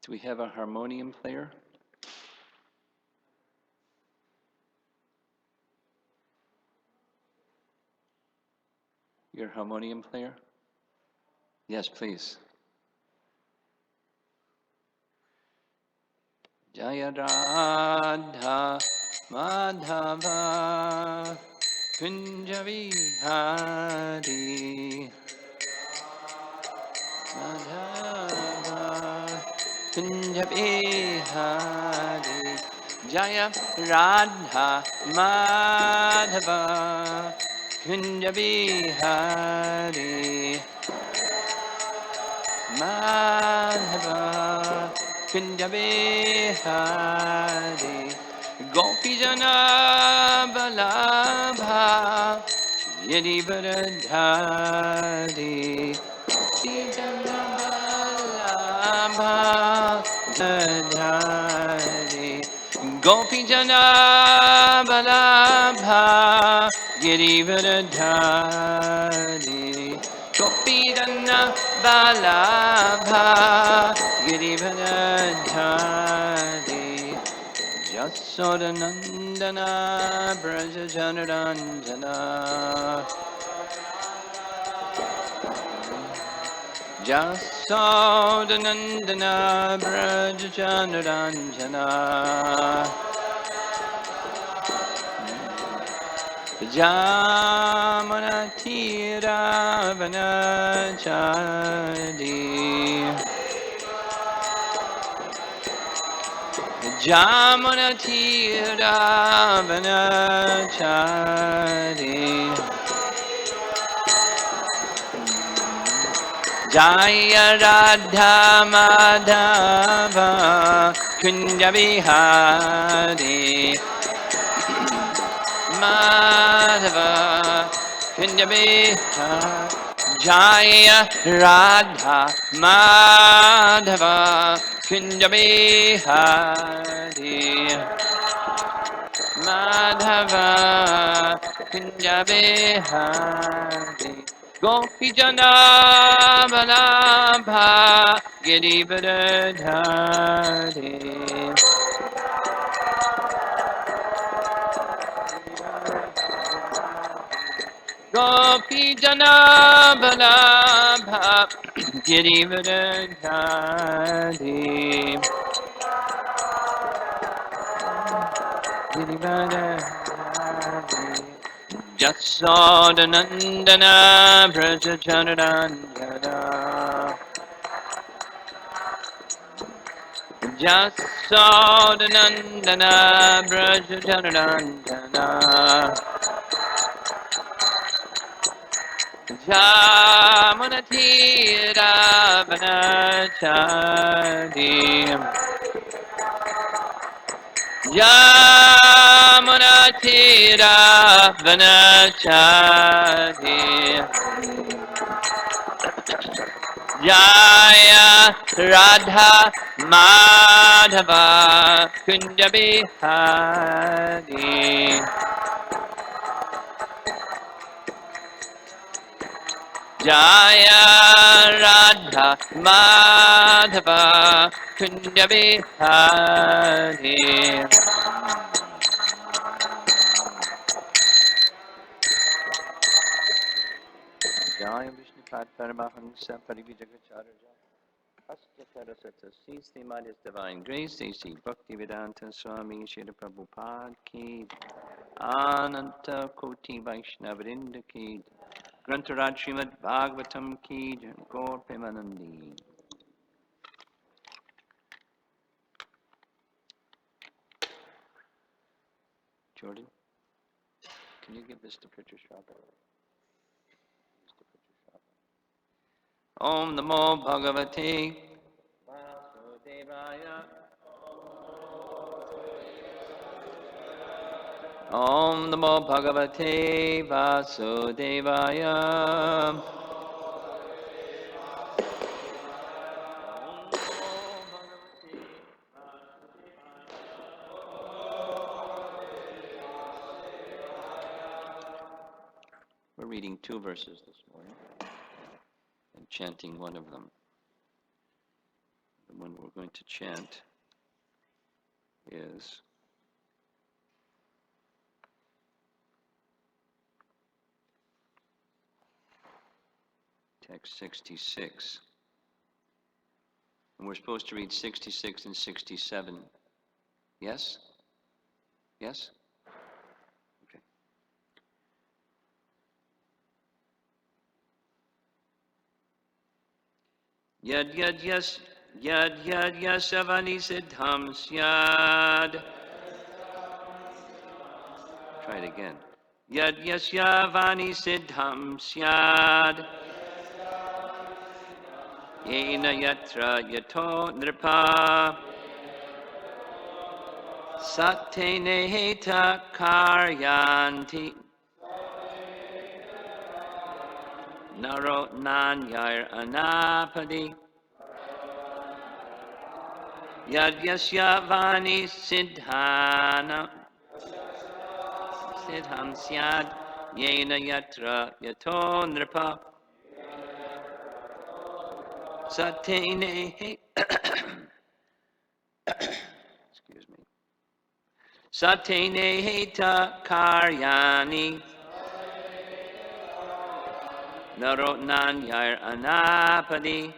Do we have a harmonium player? Your harmonium player? Yes, please. Jaya Radha Madhava Kunja Vihari Madhava Kunja Vihari Jaya Radha Madhava Kunja Vihari Madhava Kunja Vihari Gopi Jana Balabha Yadi Varadhari Gopi Jana Balabha Varadhari Gopi Jana Balabha Yadi Varadhari Gopi Jana Balabha Girivardhari Jasodanandana Braja Janaranjana Jasodanandana Braja Janaranjana Jamanatira Vanachari Jamanatira Vanachari Jaya Radha Madhava Kunja Vihari Madhava Kunja Vihari Jaya Radha Madhava Kunja Vihari Madhava Kunja Vihari Gopi Jana Balabha Girivardhari Gopi Jana Balabha Girivardhari Girivardhari Jasodanandana Braja Janaranjana Jasodanandana Braja Janaranjana Jamanatira Vanachari Jamanatira Vanachari Jaya Radha Madhava Kunja Vihari Jaya Radha Madhava Kunja Vihari Jaya Vishnu Paramahamsa Parivijagacharya Asya Saraswata Srimad Divine Grace A.C. Bhaktivedanta Swami Srila Prabhupada Ki Ananta Koti Vaishnavrinda Ki Grantaraj Srimad Bhagavatam Ki Gaur Premanandi. Jordan, can you give this to Pritchard Shraddha? Om Namo Bhagavate Vasudevaya. Om Namo Bhagavate Vasudevaya. We're reading 2 verses this morning and chanting one of them. one we're going to chant is text 66. And we're supposed to read 66 and 67. Yes? Yes? Okay. Yad yad yas yasavani siddham syad. Try it again. Yad yasyavani siddham syad. Yena yatra yato nripa. Satene heta karyanti. Naro nanyar anapadi. Yad yasyavani siddhana. Siddham syad. Yena yatra yato nripa. Satene excuse me. Satene heta karyani. Naro nanyar anapadi.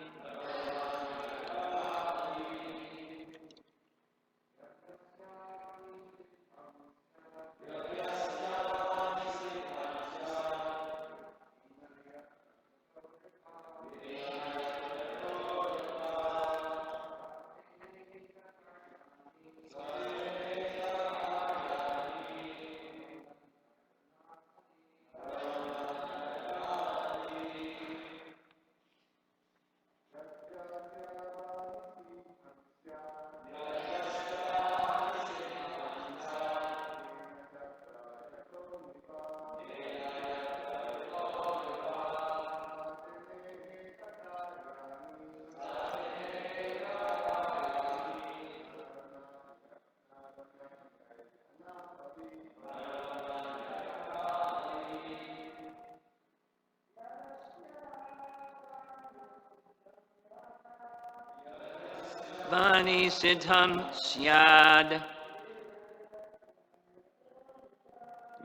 Vani siddham syad.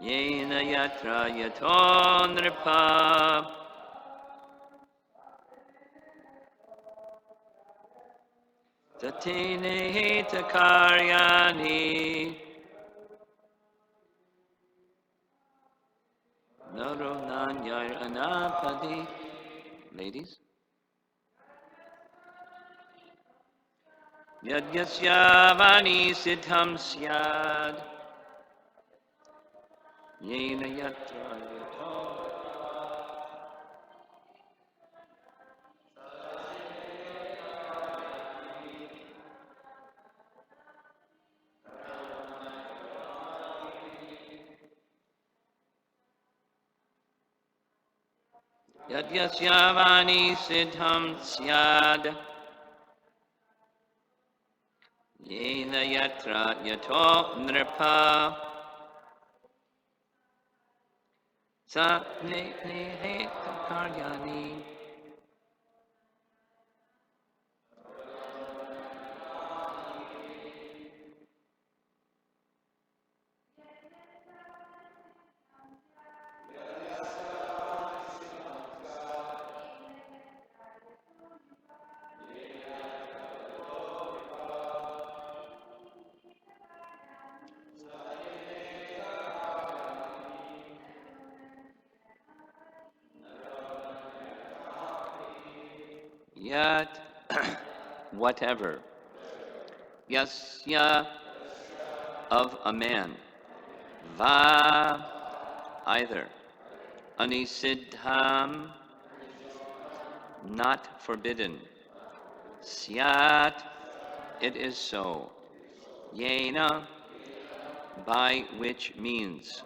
Yena yatra yato nripa. Tatene heta karyani. Naro nanyar anapadi. Ladies. Yad yasyavani siddham syad. Yena yatra yato. Yad yasyavani siddham syad. Yena yatra yato nripa. Sa ne heta karyani. Yat whatever. Yasya of a man. Va either. Anisiddham not forbidden. Syat it is so. Yena by which means.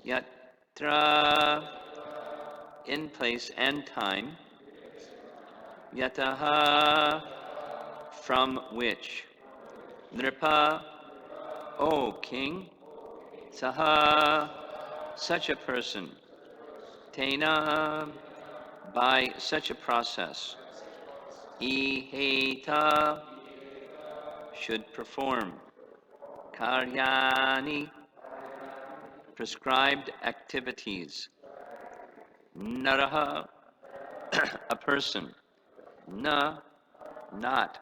Yatra in place and time. Yataha from which. Nripa O king. Saha such a person. Tena by such a process. iheta, should perform, karyani, prescribed activities, naraha, a person, na, not,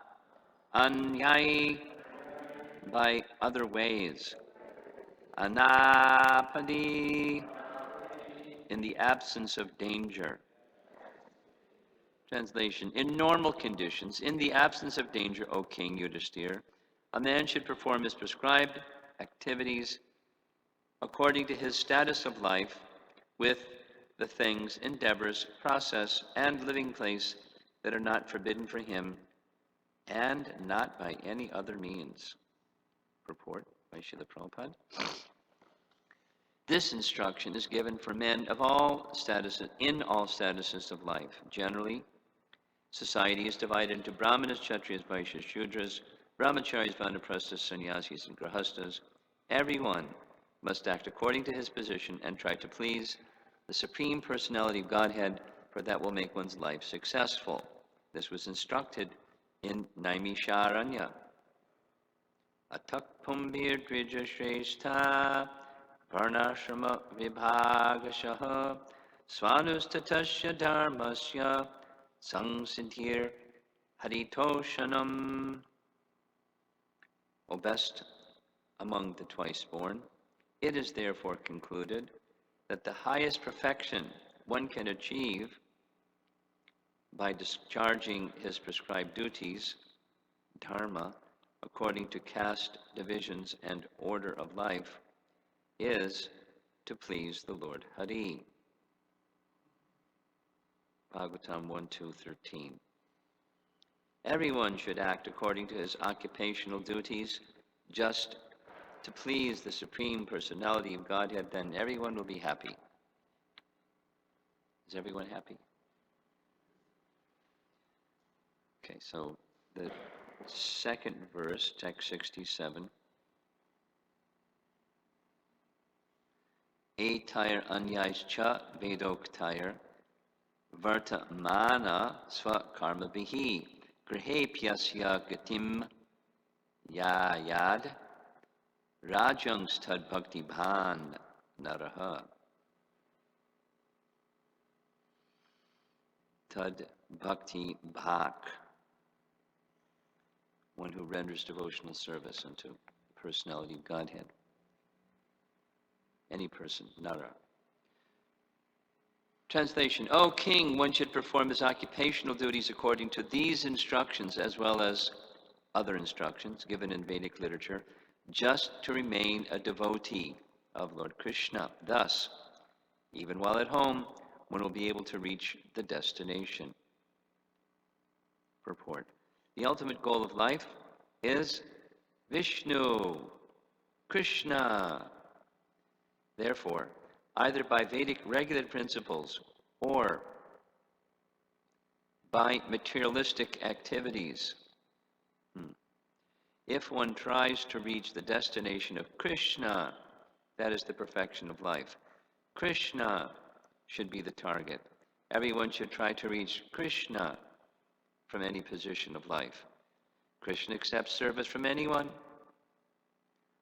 anyai, by other ways, anapadi, in the absence of danger. Translation: in normal conditions, in the absence of danger, O King Yudhishthir, a man should perform his prescribed activities according to his status of life with the things, endeavors, process, and living place that are not forbidden for him, and not by any other means. Purport by Srila Prabhupada. This instruction is given for men of all statuses, in all statuses of life. Generally, society is divided into Brahmanas, Kshatriyas, Vaishyas, Shudras, Brahmacharis, Vanaprasthas, Sannyasis, and Grahastas. Everyone must act according to his position and try to please the Supreme Personality of Godhead, for that will make one's life successful. This was instructed in Naimisharanya. Atak pumbir dvija shrestha varnashrama vibhagashaha svanustatasya dharmasya sangsiddhir haritoshanam. O best among the twice born, it is therefore concluded that the highest perfection one can achieve by discharging his prescribed duties, dharma, according to caste divisions and order of life, is to please the Lord Hari. Bhagavatam 1.2.13. Everyone should act according to his occupational duties, just to please the Supreme Personality of Godhead, then everyone will be happy. Is everyone happy? Okay, so the second verse, text 67. Etayar anyaischa vedoktayar vartamana sva karma bihi grihe pyasya gatim yayad rajang stad bhakti bhan naraha. Tad bhakti bhak, one who renders devotional service unto the personality of Godhead. Any person, nara. Translation: O king, one should perform his occupational duties according to these instructions, as well as other instructions given in Vedic literature, just to remain a devotee of Lord Krishna. Thus, even while at home, one will be able to reach the destination. Purport: the ultimate goal of life is Vishnu, Krishna. Therefore, either by Vedic regulated principles or by materialistic activities, if one tries to reach the destination of Krishna, that is the perfection of life. Krishna should be the target. Everyone should try to reach Krishna from any position of life. Krishna accepts service from anyone.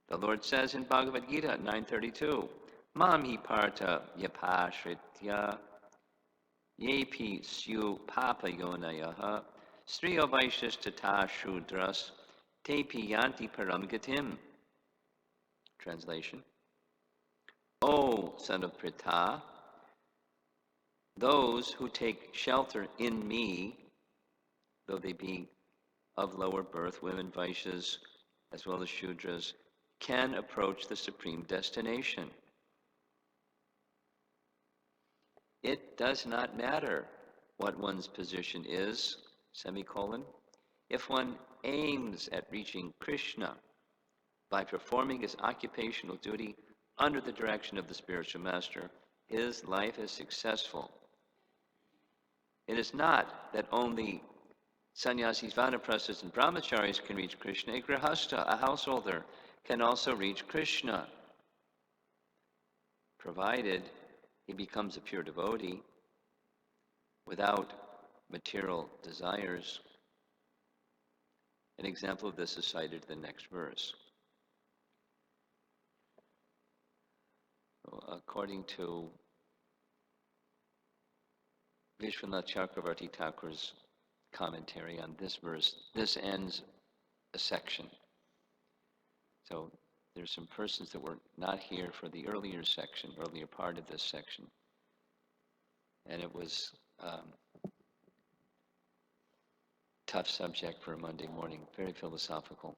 The Lord says in Bhagavad Gita 9:32, Mam hi partha yapashritya yepi syu papa yonayaha striyo vaishas tata shudras tepi yanti param gatim. Translation: O son of Pritha, those who take shelter in me, though they be of lower birth, women, Vaishyas, as well as Shudras, can approach the supreme destination. It does not matter what one's position is, semicolon, if one aims at reaching Krishna by performing his occupational duty under the direction of the spiritual master, his life is successful. It is not that only sannyasis, vanaprasthas, and brahmacharis can reach Krishna. A grihastha, a householder, can also reach Krishna, provided he becomes a pure devotee without material desires An example of this is cited in the next verse. According to Vishwanath Chakravarti Thakur's commentary on this verse, this ends a section. So there's some persons that were not here for the earlier part of this section. And it was tough subject for a Monday morning, very philosophical.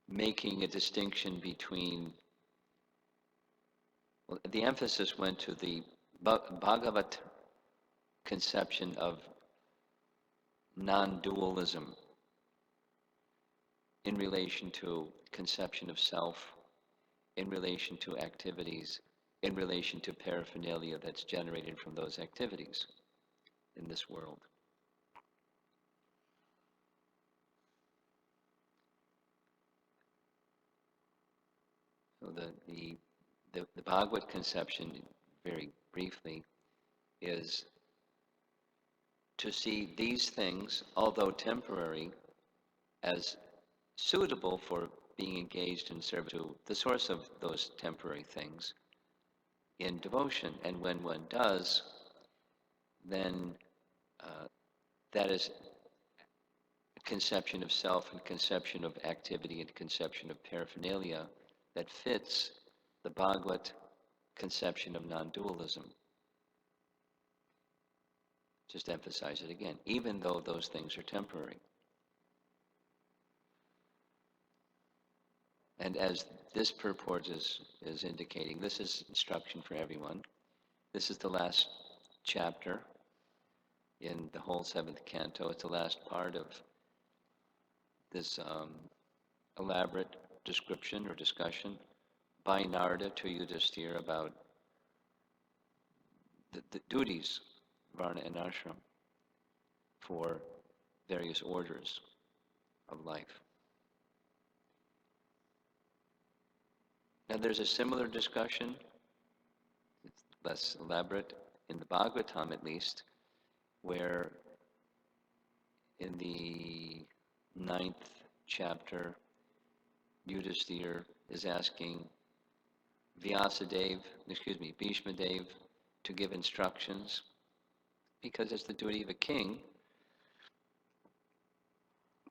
Making a distinction between, well, the emphasis went to the Bhagavat conception of non-dualism in relation to conception of self, in relation to activities, in relation to paraphernalia that's generated from those activities in this world. So the Bhagavad conception, very briefly, is to see these things, although temporary, as suitable for being engaged in service to the source of those temporary things in devotion. And when one does, then that is a conception of self and conception of activity and conception of paraphernalia that fits the Bhagavad conception of non-dualism. Just emphasize it again, even though those things are temporary. And as this purport is indicating, this is instruction for everyone. This is the last chapter in the whole 7th canto. It's the last part of this elaborate description or discussion by Narada to Yudhisthira about the duties, varna and ashram, for various orders of life. Now there's a similar discussion, it's less elaborate, in the Bhagavatam at least, where in the 9th chapter, Yudhisthira is asking Bhishma Dev to give instructions, because it's the duty of a king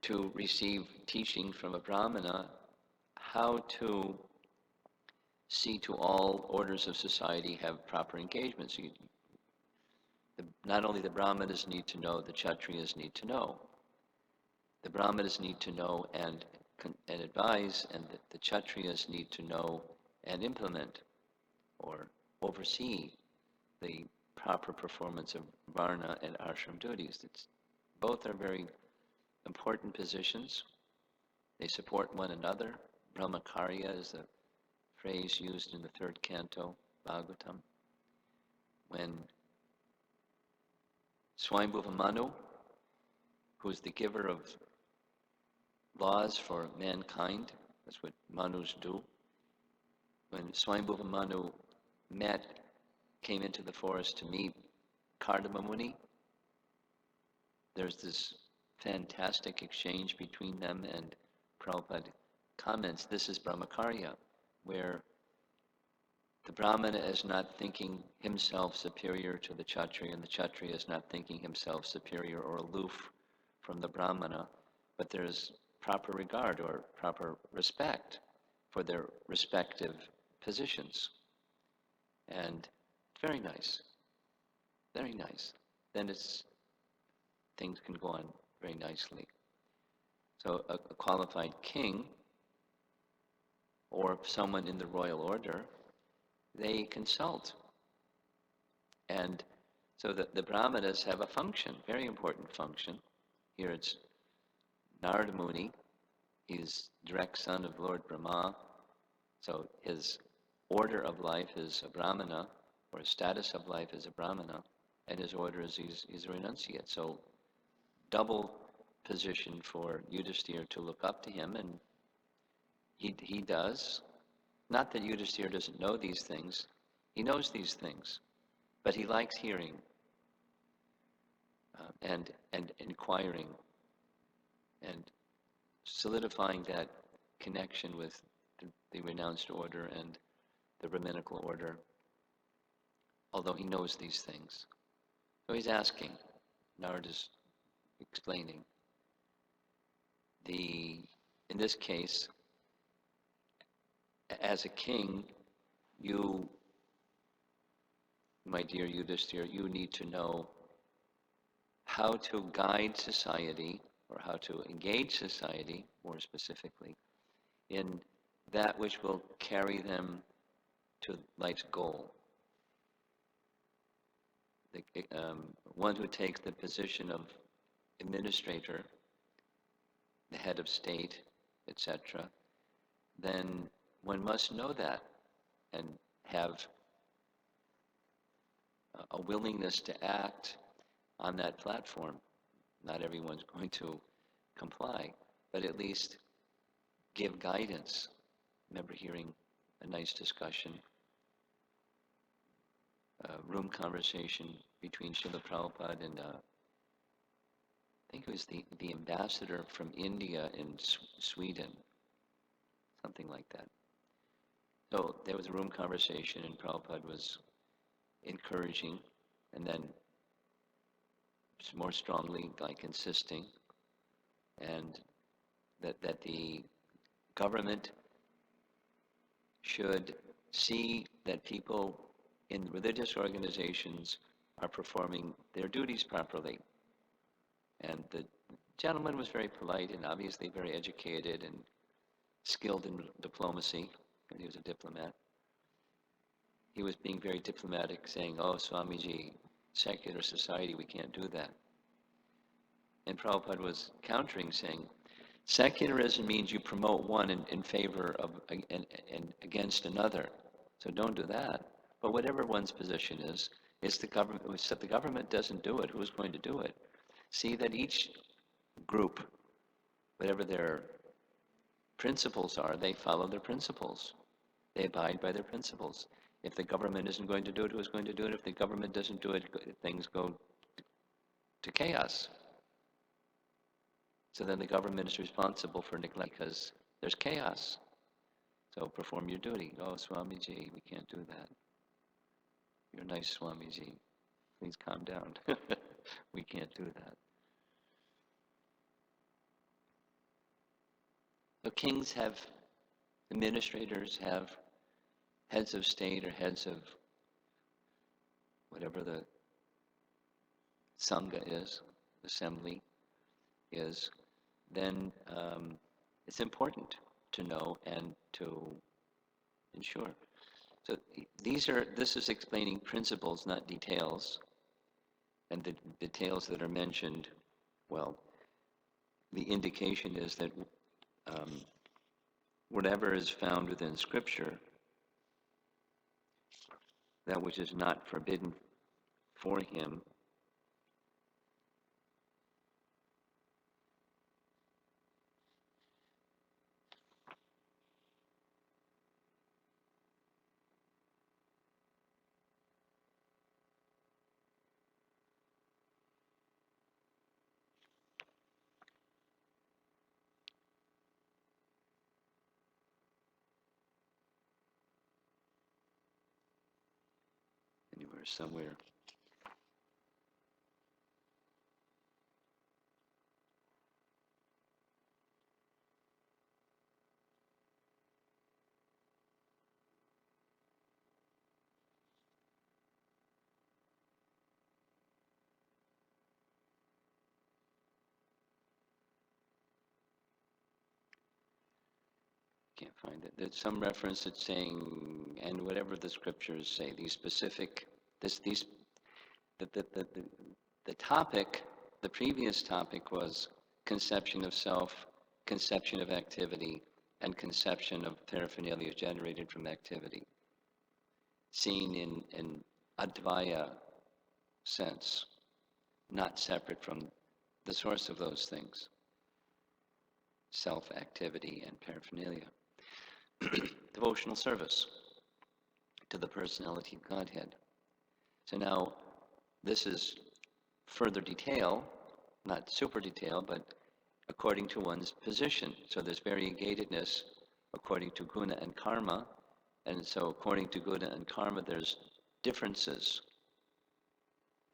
to receive teaching from a brahmana how to see to all orders of society have proper engagement. So not only the brahmanas need to know, the kshatriyas need to know. The brahmanas need to know and advise, and the kshatriyas need to know and implement or oversee the proper performance of varna and ashram duties. Both are very important positions. They support one another. Brahmakarya is the phrase used in the 3rd canto, Bhagavatam, when Swayambhuva Manu, who is the giver of laws for mankind, that's what Manus do, when Swayambhuva Manu came into the forest to meet Kardama Muni, there's this fantastic exchange between them, and Prabhupada comments, this is Brahmakarya, where the Brahmana is not thinking himself superior to the Kshatriya, and the Kshatriya is not thinking himself superior or aloof from the Brahmana, but there's proper regard or proper respect for their respective positions. And very nice, very nice. Then things can go on very nicely. So a qualified king or someone in the royal order, they consult. And so the brahmanas have a function, very important function. Here it's Narada Muni, he's direct son of Lord Brahma, so his order of life is a brahmana, or his status of life is a brahmana, and his order is he's a renunciate. So double position for Yudhisthira to look up to him, and he does. Not that Yudhisthira doesn't know these things, he knows these things, but he likes hearing and inquiring and solidifying that connection with the renounced order and the rabbinical order, although he knows these things. So he's asking, Narada's explaining. In this case, as a king, you, my dear Yudhishthira, you need to know how to guide society, or how to engage society, more specifically, in that which will carry them to life's goal. One who takes the position of administrator, the head of state, etc., then one must know that and have a willingness to act on that platform. Not everyone's going to comply, but at least give guidance. I remember hearing a nice discussion, a room conversation between Srila Prabhupada and I think it was the ambassador from India in Sweden, something like that. So there was a room conversation, and Prabhupada was encouraging, and then more strongly, like insisting, and that the government should see that people in religious organizations are performing their duties properly. And the gentleman was very polite and obviously very educated and skilled in diplomacy, and he was a diplomat. He was being very diplomatic, saying, "Oh, Swamiji, secular society, we can't do that." And Prabhupada was countering, saying, secularism means you promote one in favor of and against another. So don't do that. But whatever one's position is the government. If the government doesn't do it, who's going to do it? See that each group, whatever their principles are, they follow their principles. They abide by their principles. If the government isn't going to do it, who's going to do it? If the government doesn't do it, things go to chaos. So then the government is responsible for neglect because there's chaos. So perform your duty. Oh, Swamiji, we can't do that. You're nice, Swamiji. Please calm down. We can't do that. So kings have, administrators have, heads of state or heads of whatever the Sangha is, assembly is, then it's important to know and to ensure. So this is explaining principles, not details. And the details that are mentioned, well, the indication is that whatever is found within Scripture, that which is not forbidden for him, anywhere, somewhere. Can't find it. There's some reference that's saying, and whatever the scriptures say, these specific, the topic, the previous topic was conception of self, conception of activity, and conception of paraphernalia generated from activity, seen in Advaya sense, not separate from the source of those things, self-activity and paraphernalia. Devotional service to the personality of Godhead. So now, this is further detail, not super detail, but according to one's position. So there's variegatedness according to guna and karma, and so according to guna and karma, there's differences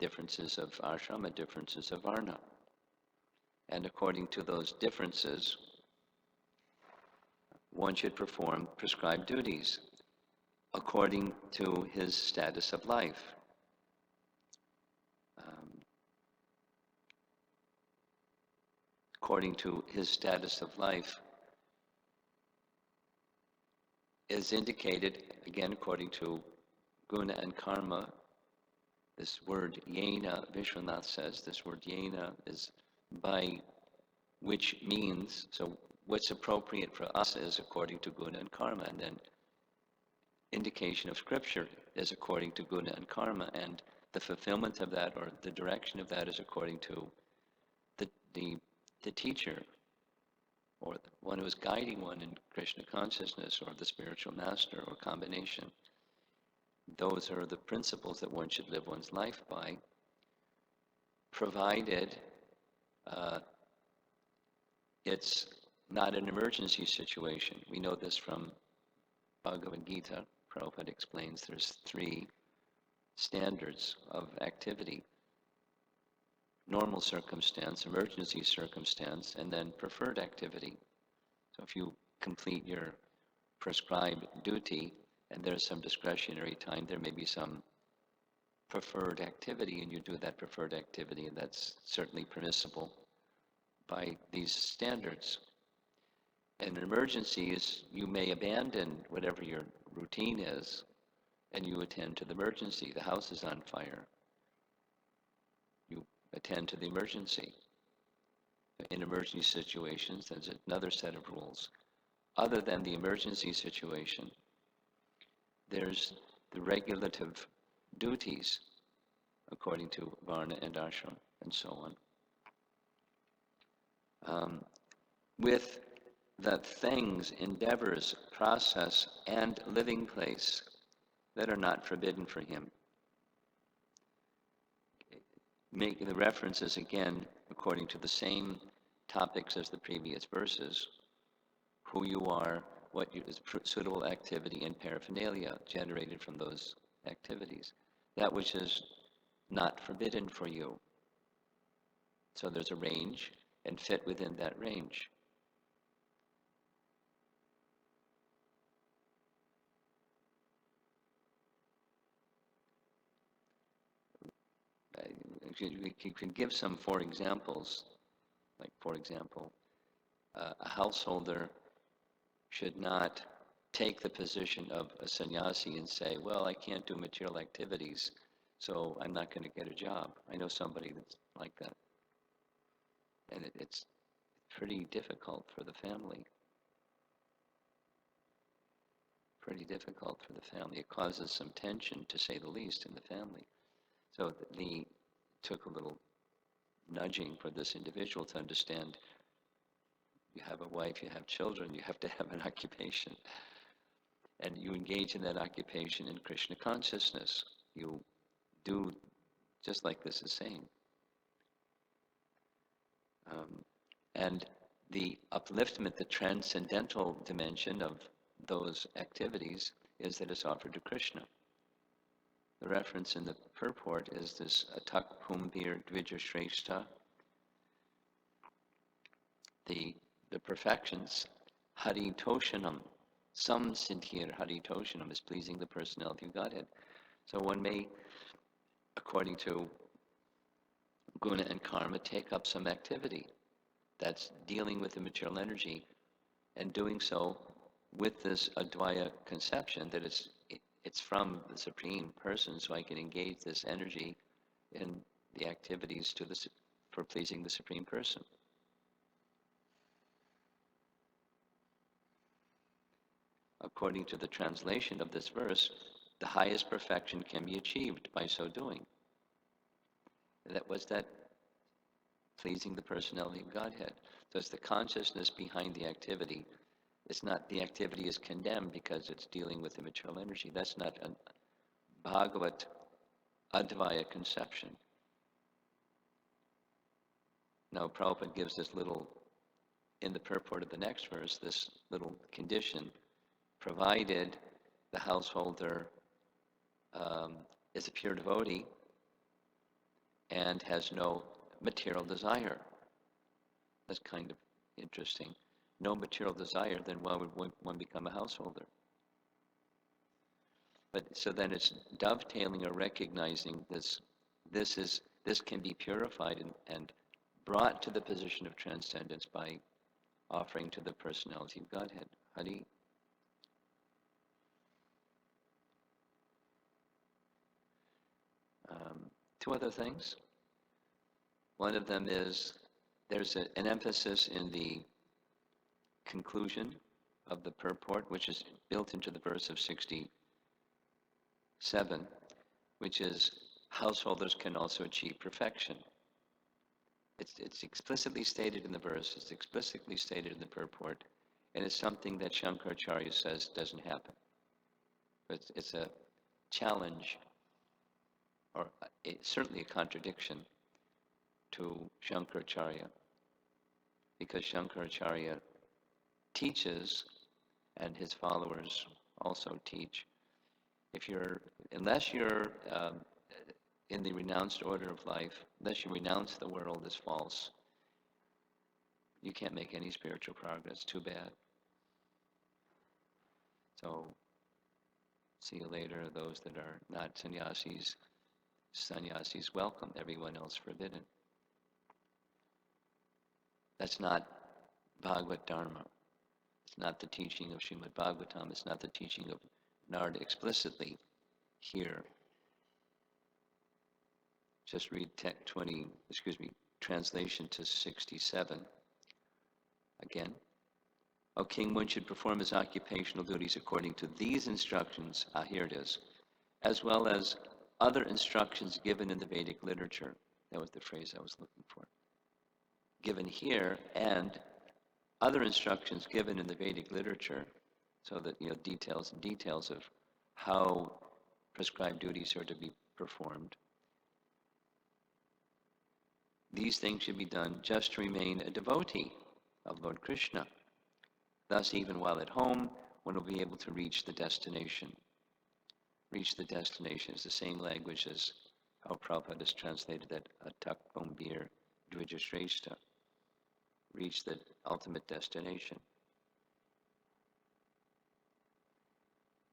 of ashrama, differences of varna. And according to those differences, one should perform prescribed duties according to his status of life. According to his status of life is indicated, again, according to guna and karma. This word yena, Vishwanath says, this word yena is by which means, so what's appropriate for us is according to guna and karma, and then indication of scripture is according to guna and karma, and the fulfillment of that or the direction of that is according to the teacher or the one who is guiding one in Krishna consciousness or the spiritual master or combination. Those are the principles that one should live one's life by, provided it's not an emergency situation. We know this from Bhagavad Gita. Prabhupada explains there's 3 standards of activity: normal circumstance, emergency circumstance, and then preferred activity. So if you complete your prescribed duty and there's some discretionary time, there may be some preferred activity, and you do that preferred activity, and that's certainly permissible by these standards. And in emergencies, you may abandon whatever your routine is, and you attend to the emergency. The house is on fire. You attend to the emergency. In emergency situations, there's another set of rules. Other than the emergency situation, there's the regulative duties according to varna and ashram and so on. With the things, endeavors, process, and living place that are not forbidden for him. Make the references again according to the same topics as the previous verses: who you are, what is suitable activity, and paraphernalia generated from those activities. That which is not forbidden for you. So there's a range, and fit within that range. You can give some for examples. Like, for example, a householder should not take the position of a sannyasi and say, well, I can't do material activities, so I'm not going to get a job. I know somebody that's like that. And it's pretty difficult for the family. Pretty difficult for the family. It causes some tension, to say the least, in the family. So it took a little nudging for this individual to understand: you have a wife, you have children, you have to have an occupation. And you engage in that occupation in Krishna consciousness. You do just like this is saying. And the upliftment, the transcendental dimension of those activities is that it's offered to Krishna. The reference in the purport is this atak pumbir dvija shrestha. The perfections, hari toshanam, some siddhir hari toshanam, is pleasing the personality of Godhead. So one may, according to guna and karma, take up some activity that's dealing with the material energy, and doing so with this advaya conception that it's from the Supreme Person, so I can engage this energy in the activities for pleasing the Supreme Person. According to the translation of this verse, the highest perfection can be achieved by so doing. That pleasing the personality of Godhead. So it's the consciousness behind the activity. It's not the activity is condemned because it's dealing with the material energy. That's not a Bhagavat Advaya conception. Now, Prabhupada gives this little, in the purport of the next verse, this little condition, provided the householder is a pure devotee and has no material desire. That's kind of interesting. No material desire, then why would one become a householder? But so then it's dovetailing or recognizing this can be purified and brought to the position of transcendence by offering to the personality of Godhead. Hari. Two other things. One of them is there's an emphasis in the conclusion of the purport, which is built into the verse of 67, which is householders can also achieve perfection. It's explicitly stated in the verse, it's explicitly stated in the purport, and it's something that Shankaracharya says doesn't happen. But it's a challenge, or certainly a contradiction to Shankaracharya, because Shankaracharya teaches, and his followers also teach, unless you're in the renounced order of life, unless you renounce the world as false, you can't make any spiritual progress. Too bad. So, see you later. Those that are not sannyasis, welcome. Everyone else forbidden. That's not Bhagavad Dharma. It's not the teaching of Srimad Bhagavatam. It's not the teaching of Narada explicitly here. Just read translation to 67. Again. O king, one should perform his occupational duties according to these instructions, here it is, as well as other instructions given in the Vedic literature. That was the phrase I was looking for. Given here, and other instructions given in the Vedic literature, so that, details of how prescribed duties are to be performed. These things should be done just to remain a devotee of Lord Krishna. Thus, even while at home, one will be able to reach the destination. Reach the destination is the same language as how Prabhupada has translated that atak bombir dvijashrestha. Reach the ultimate destination.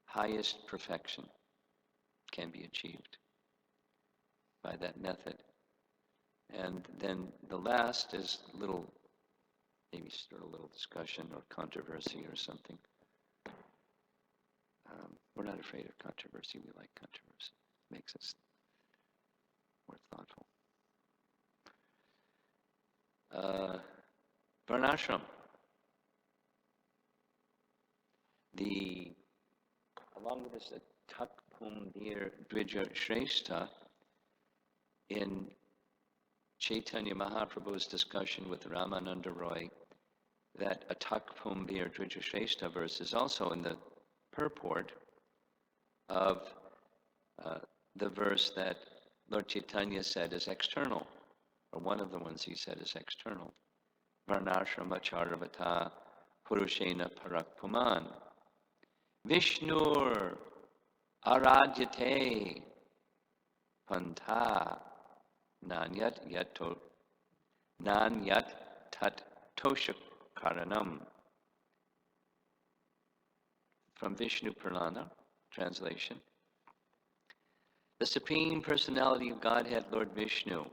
Highest perfection can be achieved by that method. And then the last is maybe start a little discussion or controversy or something. We're not afraid of controversy. We like controversy. It makes us more thoughtful. Varnashram. Along with this atak pumbir dvija shrestha, in Chaitanya Mahaprabhu's discussion with Ramananda Roy, that atak pumbir dvija shrestha verse is also in the purport of the verse that Lord Chaitanya said is external, or one of the ones he said is external. Varnashrama charavata purushena parak puman. Vishnur aradyate pantha nanyat tat toshakaranam. From Vishnu Purana, translation. The Supreme Personality of Godhead, Lord Vishnu,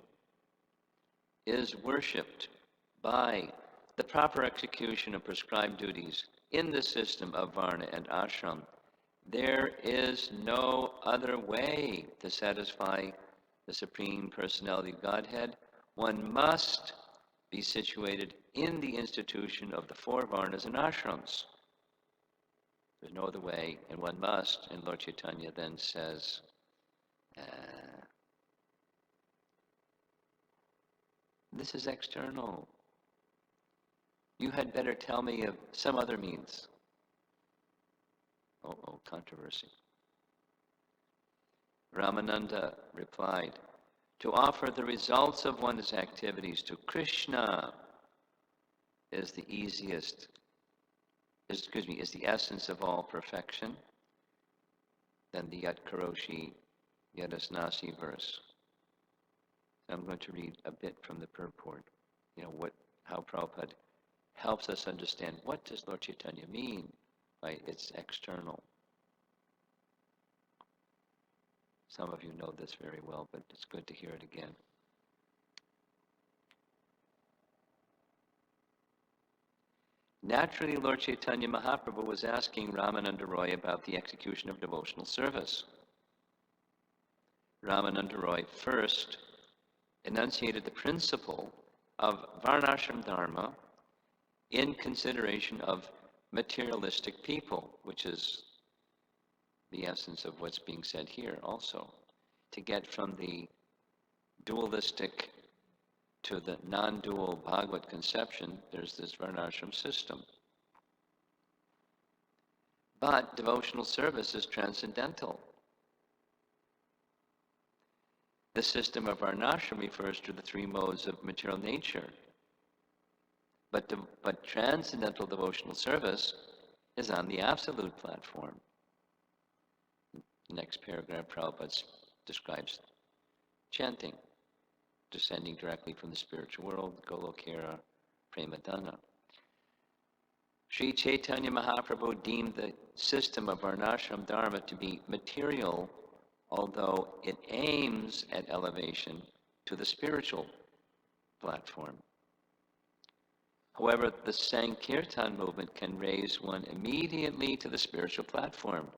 is worshipped by the proper execution of prescribed duties in the system of Varna and Ashram. There is no other way to satisfy the Supreme Personality of Godhead. One must be situated in the institution of the four Varnas and Ashrams. There's no other way, and one must, and Lord Chaitanya then says, this is external. You had better tell me of some other means. Controversy. Ramananda replied, To offer the results of one's activities to Krishna is the is the essence of all perfection. Then the Yat Karoshi Yadasnasi verse. I'm going to read a bit from the purport. How Prabhupada helps us understand what does Lord Chaitanya mean by its external. Some of you know this very well, but it's good to hear it again. Naturally, Lord Chaitanya Mahaprabhu was asking Ramananda Roy about the execution of devotional service. Ramananda Roy first enunciated the principle of Varnashram Dharma in consideration of materialistic people, which is the essence of what's being said here also. To get from the dualistic to the non-dual Bhagavad conception, there's this Varnashram system. But devotional service is transcendental. The system of Varnashram refers to the three modes of material nature. But transcendental devotional service is on the absolute platform. The next paragraph, Prabhupada describes chanting, descending directly from the spiritual world, Golokera Premadana. Sri Chaitanya Mahaprabhu deemed the system of Varnashram Dharma to be material, although it aims at elevation to the spiritual platform. However, the Sankirtan movement can raise one immediately to the spiritual platform.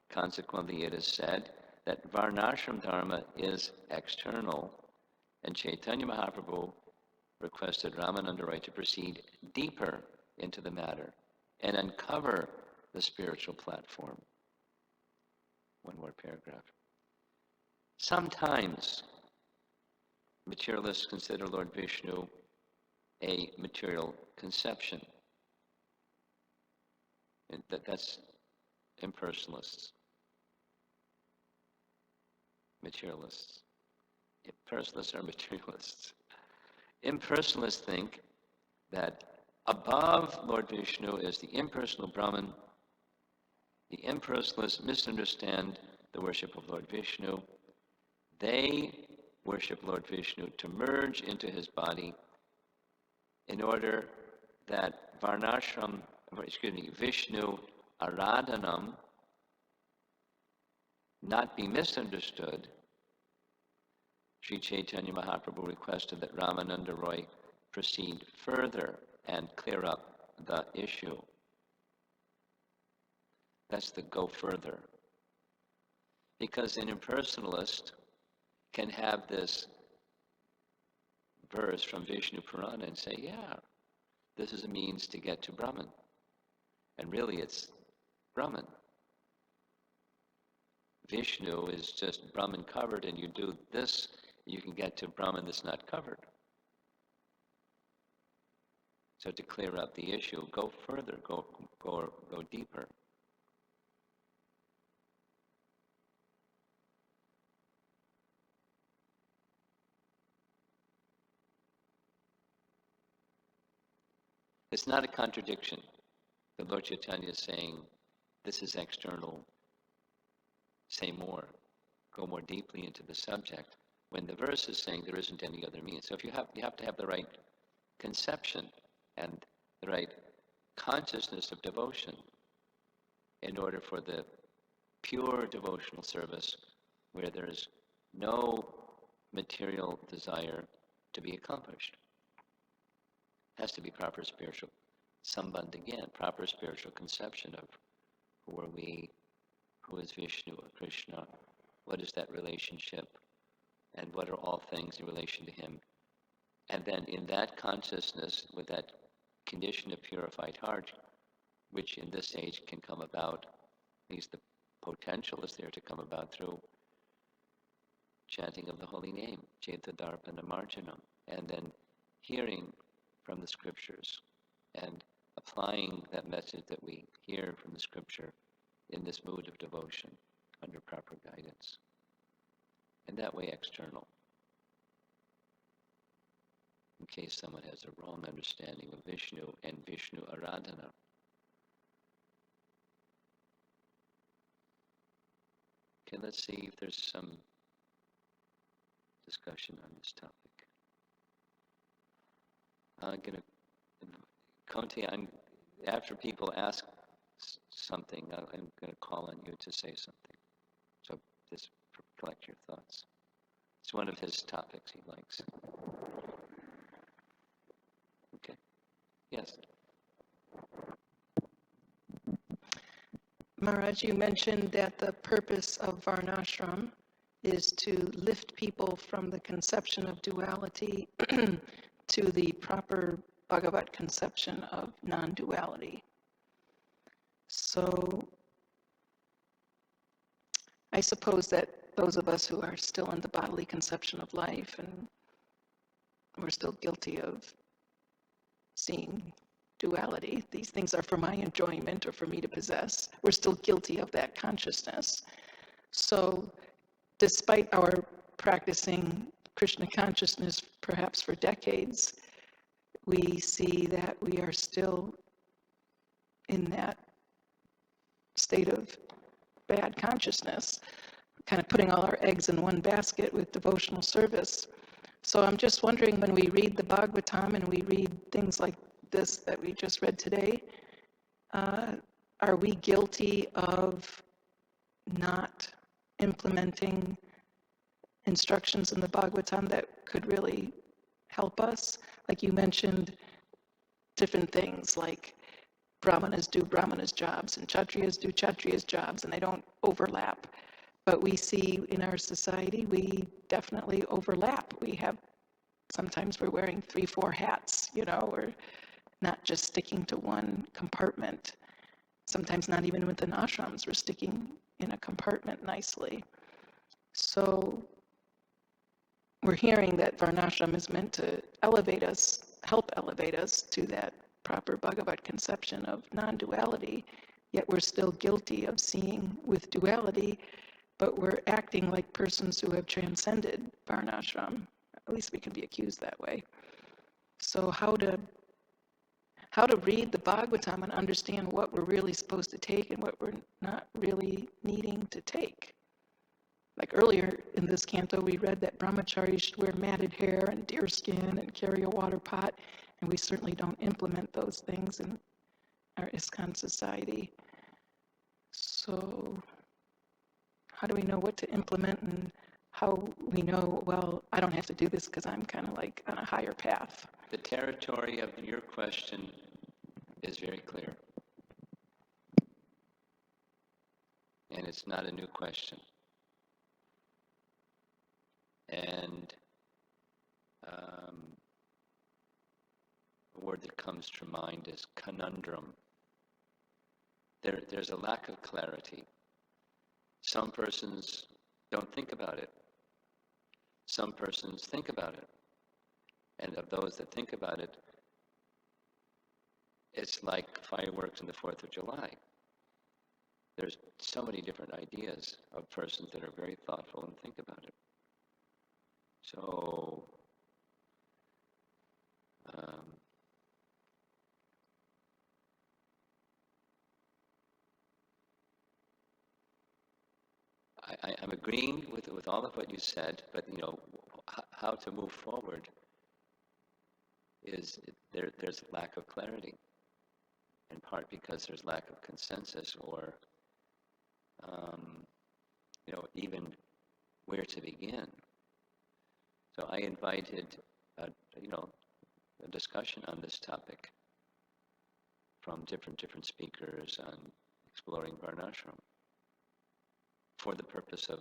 Consequently, it is said that Varnashram Dharma is external, and Chaitanya Mahaprabhu requested Ramananda Roy to proceed deeper into the matter and uncover the spiritual platform. One more paragraph. Sometimes materialists consider Lord Vishnu a material conception. And that's impersonalists. Materialists. Impersonalists are materialists. Impersonalists think that above Lord Vishnu is the impersonal Brahman. The impersonalists misunderstand the worship of Lord Vishnu. They worship Lord Vishnu to merge into his body in order that Vishnu Aradhanam not be misunderstood. Sri Chaitanya Mahaprabhu requested that Ramananda Roy proceed further and clear up the issue. That's the go further. Because an impersonalist can have this verse from Vishnu Purana and say, yeah, this is a means to get to Brahman. And really it's Brahman. Vishnu is just Brahman covered, and you do this, you can get to Brahman that's not covered. So to clear up the issue, go further, go deeper. It's not a contradiction. The Lord Chaitanya is saying, this is external. Say more. Go more deeply into the subject. When the verse is saying there isn't any other means. So if you have to have the right conception and the right consciousness of devotion in order for the pure devotional service where there is no material desire to be accomplished. Has to be proper spiritual sambandh again, proper spiritual conception of who are we, who is Vishnu or Krishna, what is that relationship, and what are all things in relation to him. And then in that consciousness, with that condition of purified heart, which in this age can come about, at least the potential is there to come about through chanting of the holy name, Cetadarpana Marjanam, and then hearing from the scriptures and applying that message that we hear from the scripture in this mood of devotion under proper guidance. And that way external. case someone has a wrong understanding of Vishnu and Vishnu Aradhana. Okay, let's see if there's some discussion on this topic. I'm going to, Conte, after people ask something, I'm going to call on you to say something. So just collect your thoughts. It's one of his topics he likes. Okay. Yes. Maharaj, you mentioned that the purpose of Varnashram is to lift people from the conception of duality to the proper Bhagavat conception of non-duality. So I suppose that those of us who are still in the bodily conception of life and we're still guilty of seeing duality, these things are for my enjoyment or for me to possess, we're still guilty of that consciousness. So despite our practicing Krishna consciousness perhaps for decades, we see that we are still in that state of bad consciousness, kind of putting all our eggs in one basket with devotional service. So I'm just wondering, when we read the Bhagavatam and we read things like this that we just read today, are we guilty of not implementing instructions in the Bhagavatam that could really help us? Like you mentioned, different things like Brahmanas do Brahmanas' jobs and Kshatriyas do Kshatriyas' jobs, and they don't overlap. But we see in our society, we definitely overlap. Sometimes we're wearing 3-4 hats, we're not just sticking to one compartment. Sometimes not even within ashrams, we're sticking in a compartment nicely. So we're hearing that Varnashram is meant to help elevate us to that proper Bhagavat conception of non-duality, yet we're still guilty of seeing with duality, but we're acting like persons who have transcended Varnashram. At least we can be accused that way. So how to read the Bhagavatam and understand what we're really supposed to take and what we're not really needing to take. Like earlier in this canto, we read that brahmacharis should wear matted hair and deerskin and carry a water pot, and we certainly don't implement those things in our ISKCON society. So how do we know what to implement, and how we know, well, I don't have to do this because I'm kind of like on a higher path? The territory of your question is very clear. And it's not a new question. And a word that comes to mind is conundrum. There's a lack of clarity. Some persons don't think about it. Some persons think about it. And of those that think about it, it's like fireworks on the 4th of July. There's so many different ideas of persons that are very thoughtful and think about it. So, I'm agreeing with all of what you said, but how to move forward is there's lack of clarity, in part because there's lack of consensus, or even where to begin. So I invited a discussion on this topic from different speakers on exploring Varnashram, for the purpose of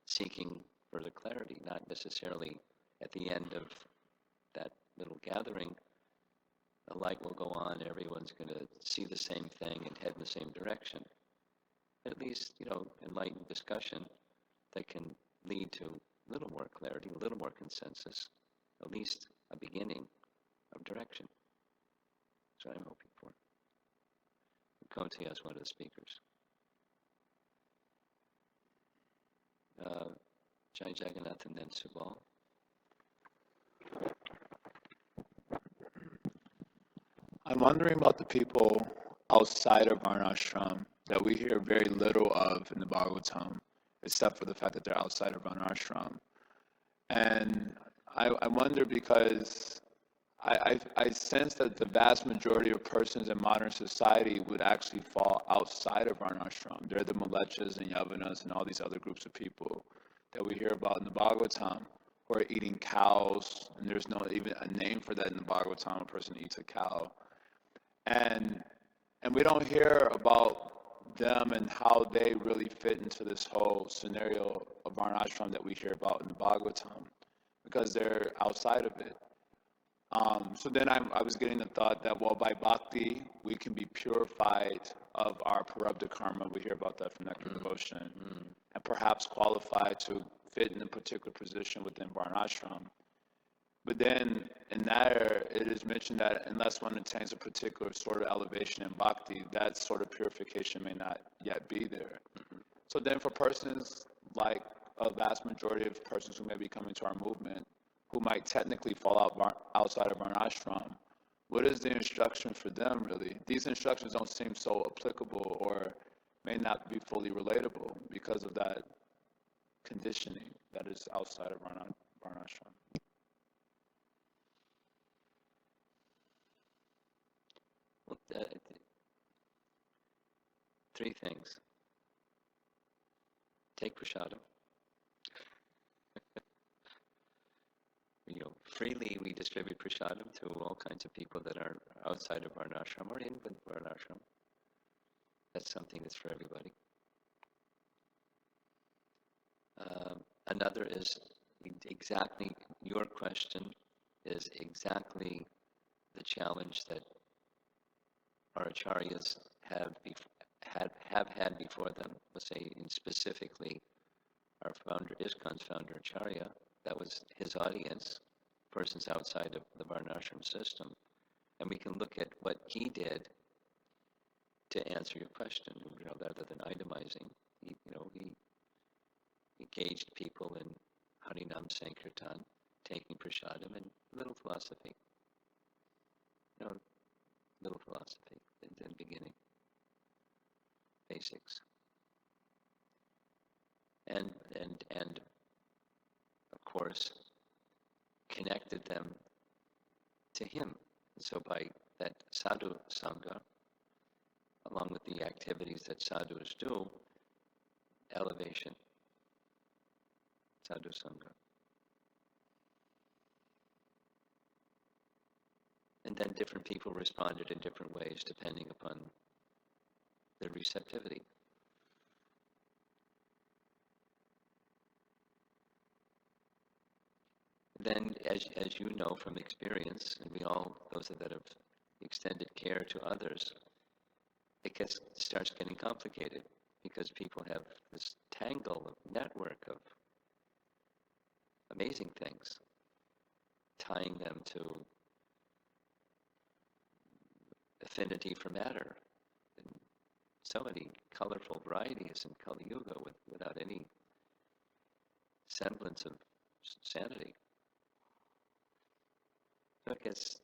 seeking further clarity, not necessarily at the end of that little gathering, the light will go on, everyone's going to see the same thing and head in the same direction. At least, enlightened discussion that can lead to a little more clarity, a little more consensus, at least a beginning of direction. That's what I'm hoping for. Conte as one of the speakers. Jai Jagannath and then Subal. I'm wondering about the people outside of Varnashram that we hear very little of in the Bhagavatam, except for the fact that they're outside of Varnashram. And I wonder because I sense that the vast majority of persons in modern society would actually fall outside of Varnashram. They're the Malechas and Yavanas and all these other groups of people that we hear about in the Bhagavatam who are eating cows, and there's no even a name for that in the Bhagavatam, a person eats a cow. And we don't hear about them and how they really fit into this whole scenario of Varnashram that we hear about in the Bhagavatam, because they're outside of it. So then I was getting the thought that, well, by bhakti, we can be purified of our parabdha karma. We hear about that from Nectar Devotion, and perhaps qualify to fit in a particular position within Varnashram. But then in there, it is mentioned that unless one attains a particular sort of elevation in bhakti, that sort of purification may not yet be there. So then for persons like a vast majority of persons who may be coming to our movement, who might technically fall outside of Varnashram, what is the instruction for them really? These instructions don't seem so applicable or may not be fully relatable because of that conditioning that is outside of Varnashram. Well, three things. Take prasadam. Freely we distribute prasadam to all kinds of people that are outside of Varnashram or in Varnashram. That's something that's for everybody. Another is exactly, your question is exactly the challenge that our acharyas have had before them. Let's say, specifically, our founder, ISKCON's founder, Acharya, that was his audience, persons outside of the Varnashram system. And we can look at what he did to answer your question, rather than itemizing. He engaged people in Harinam Sankirtan, taking prasadam, and little philosophy. Little philosophy in the beginning. Basics. And of course, connected them to him. So by that sadhu sangha, along with the activities that sadhus do, elevation, sadhu sangha. And then different people responded in different ways depending upon their receptivity. Then, as you know from experience, and we all, those that have extended care to others, it starts getting complicated because people have this tangle of network of amazing things, tying them to affinity for matter, and so many colorful varieties in Kali Yuga without any semblance of sanity. So I guess,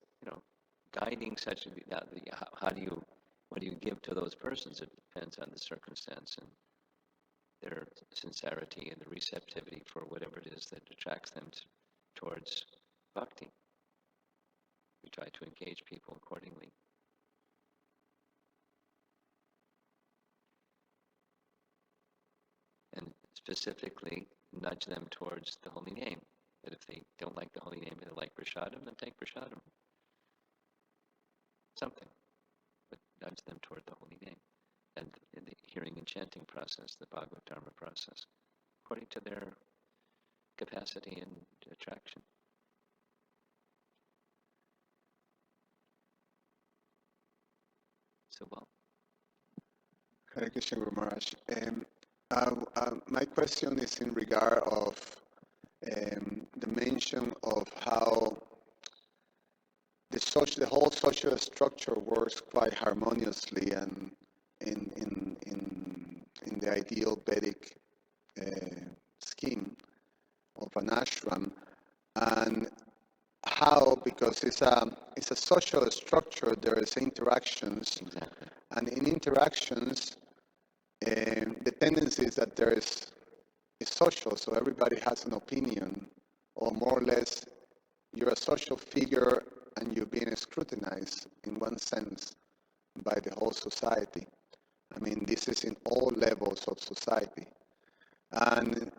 guiding such what do you give to those persons? It depends on the circumstance and their sincerity and the receptivity for whatever it is that attracts them towards bhakti. We try to engage people accordingly. And specifically nudge them towards the holy name. That if they don't like the holy name and they like prasadam, then take prasadam. Something. But nudge them toward the holy name. And in the hearing and chanting process, the Bhagavad Dharma process, according to their capacity and attraction. So well. Hare Krishna Guru Maharaj. My question is in regard of the mention of how the whole social structure works quite harmoniously and in the ideal Vedic scheme of an ashram, and how, because it's a social structure, there is interactions, Exactly. and in interactions, the tendency is that there is social, so everybody has an opinion, or more or less, you're a social figure and you're being scrutinized in one sense by the whole society. I mean, this is in all levels of society. And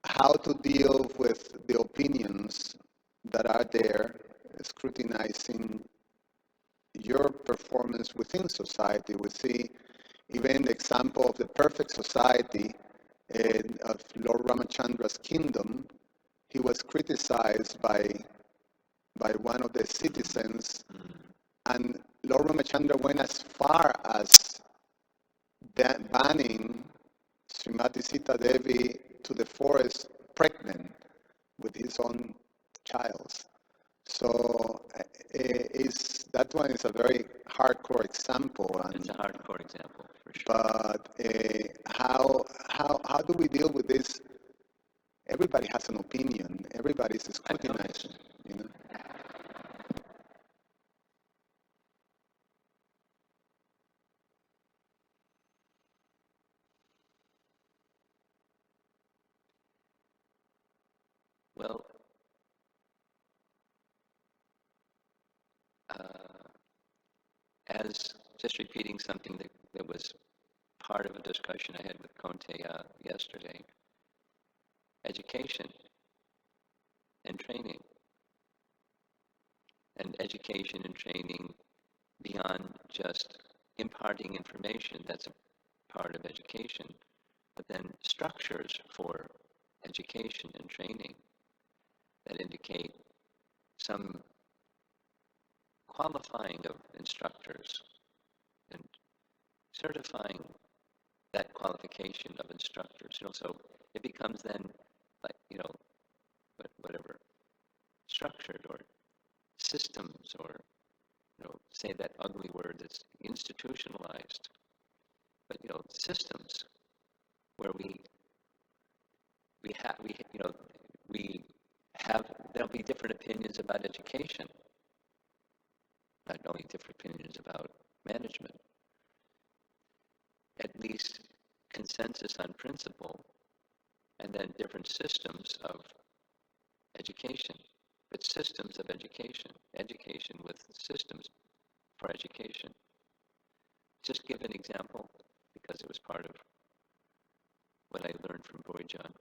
how to deal with the opinions that are there, scrutinizing your performance within society. We see even the example of the perfect society of Lord Ramachandra's kingdom. He was criticized by one of the citizens, and Lord Ramachandra went as far as banning Srimati Sita Devi to the forest pregnant with his own child. So that one is a very hardcore example, It's a hardcore example, for sure. but how do we deal with this? Everybody has an opinion. Everybody is scrutinized. You know. Well, uh, as just repeating something that was part of a discussion I had with Conte yesterday, education and training. And education and training beyond just imparting information, that's a part of education, but then structures for education and training that indicate some qualifying of instructors and certifying that qualification of instructors. So it becomes then like, whatever, structured or systems, or say that ugly word that's institutionalized, but systems where we have, there'll be different opinions about education, not only different opinions about management, at least consensus on principle, and then different systems of education, but systems of education with systems for education. Just give an example, because it was part of what I learned from Boyjan.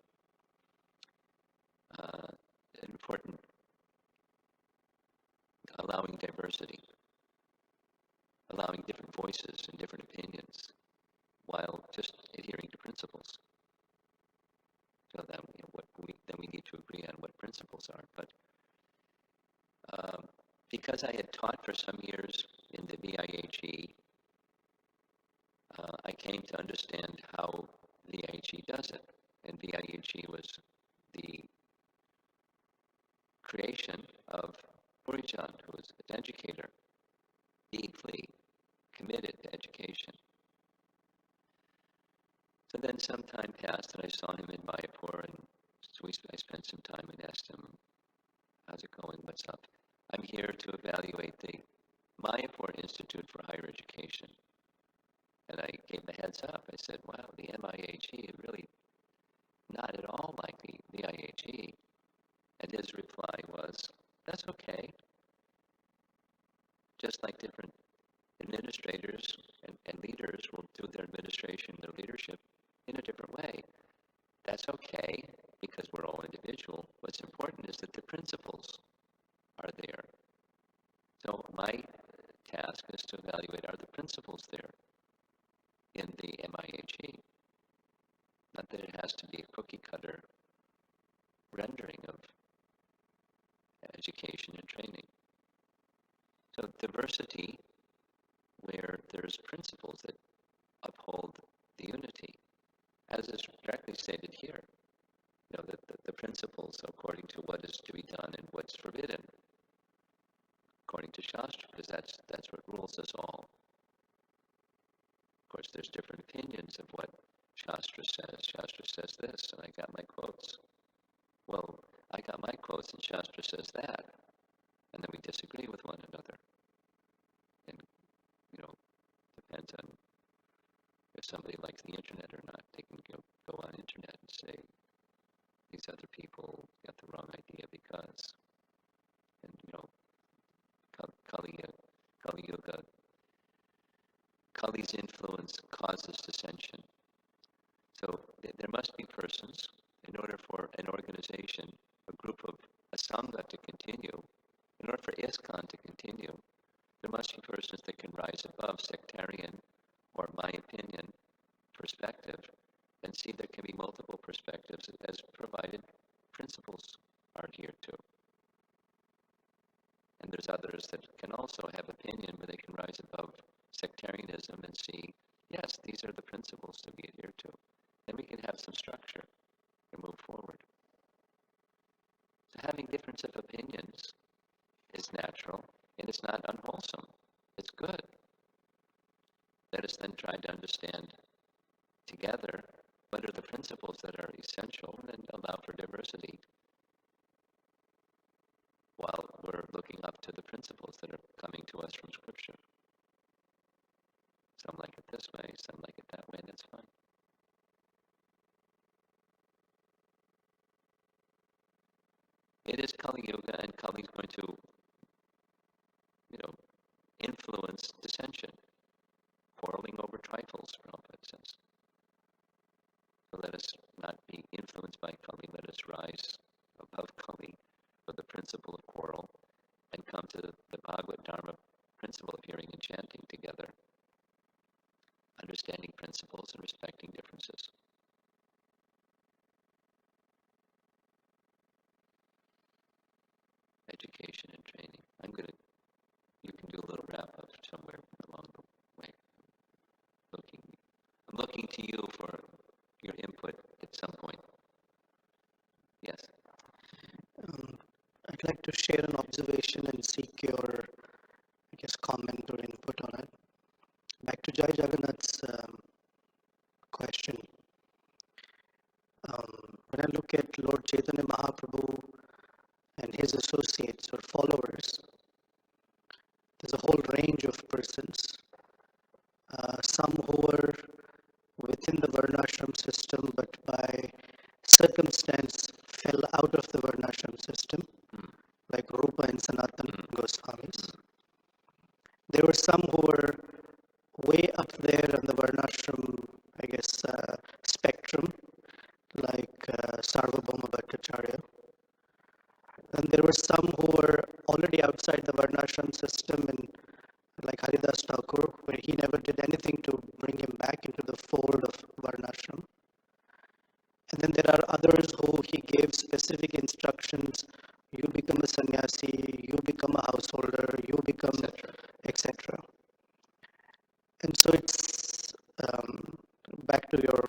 Important, allowing diversity, allowing different voices and different opinions, while just adhering to principles. So that then we need to agree on what principles are. But because I had taught for some years in the VIHE, I came to understand how VIHE does it. And VIHE was the creation of Purijan, who was an educator, deeply committed to education. So then some time passed, and I saw him in Mayapur, and so I spent some time and asked him, how's it going, what's up? I'm here to evaluate the Mayapur Institute for Higher Education. And I gave him a heads up. I said, wow, the MIHE is really not at all like the VIHE. And his reply was, that's okay. Just like different administrators and leaders will do their administration, their leadership in a different way. That's okay, because we're all individual. What's important is that the principles are there. So my task is to evaluate, are the principles there in the MIHE? Not that it has to be a cookie-cutter rendering of education and training. So diversity, where there's principles that uphold the unity, as is directly stated here. The principles according to what is to be done and what's forbidden, according to Shastra, because that's what rules us all. Of course, there's different opinions of what Shastra says. Shastra says this, and I got my quotes. Well, I got my quotes, and Shastra says that. disagree with one another. And, depends on if somebody likes the internet or not. They can go on internet and say, these other people got the wrong idea because, and, Kali Yuga, Kali's influence causes dissension. So there must be persons, in order for an organization, a group of a Sangha to continue, in order for ISKCON to continue, there must be persons that can rise above sectarian or my opinion perspective and see there can be multiple perspectives as provided principles are adhered to. And there's others that can also have opinion, but they can rise above sectarianism and see, yes, these are the principles to be adhered to. Then we can have some structure and move forward. So having difference of opinions is natural, and it's not unwholesome. It's good. Let us then try to understand together what are the principles that are essential and allow for diversity while we're looking up to the principles that are coming to us from Scripture. Some like it this way, some like it that way, and that's fine. It is Kali Yuga, and Kali's going to, influence dissension, quarreling over trifles, Prabhupada says. So let us not be influenced by Kali, let us rise above Kali with the principle of quarrel and come to the Bhagavad Dharma principle of hearing and chanting together, understanding principles and respecting differences. Education and training. You can do a little wrap up somewhere along the way. I'm looking to you for your input at some point. Yes. I'd like to share an observation and seek your, comment or input on it. Back to Jai Jagannath's question. When I look at Lord Chaitanya Mahaprabhu and his associates or followers, there's a whole range of persons. Some who were within the Varnashram system, but by circumstance fell out of the Varnashram system, like Rupa and Sanatan Goswamis. There were some who were way up there on the Varnashram, spectrum, like Sarvabhauma Bhattacharya. Then there were some who were already outside the Varnashram system, and like Haridas Thakur, where he never did anything to bring him back into the fold of Varnashram. And then there are others who he gave specific instructions: you become a sannyasi, you become a householder, you become, etc. And so it's back to your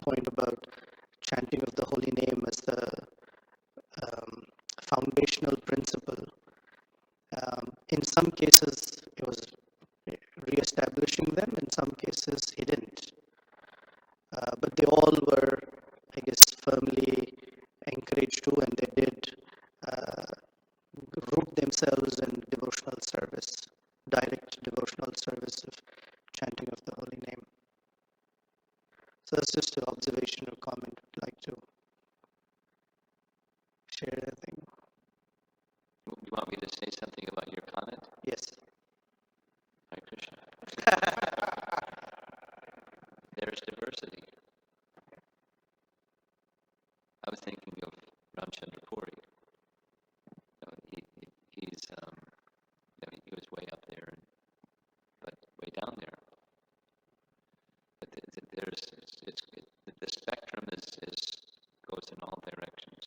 point about chanting of the holy name as the foundational principle. In some cases, it was re-establishing them. In some cases, he didn't. But they all were, firmly encouraged to, and they did root themselves in devotional service, direct devotional service of chanting of the holy name. So that's just an observation or comment I'd like to share, I think. You want me to say something about your comment? Yes. Hare Krishna. There's diversity. I was thinking of Ramchandra Puri. He was way up there, but way down there. But the spectrum goes in all directions.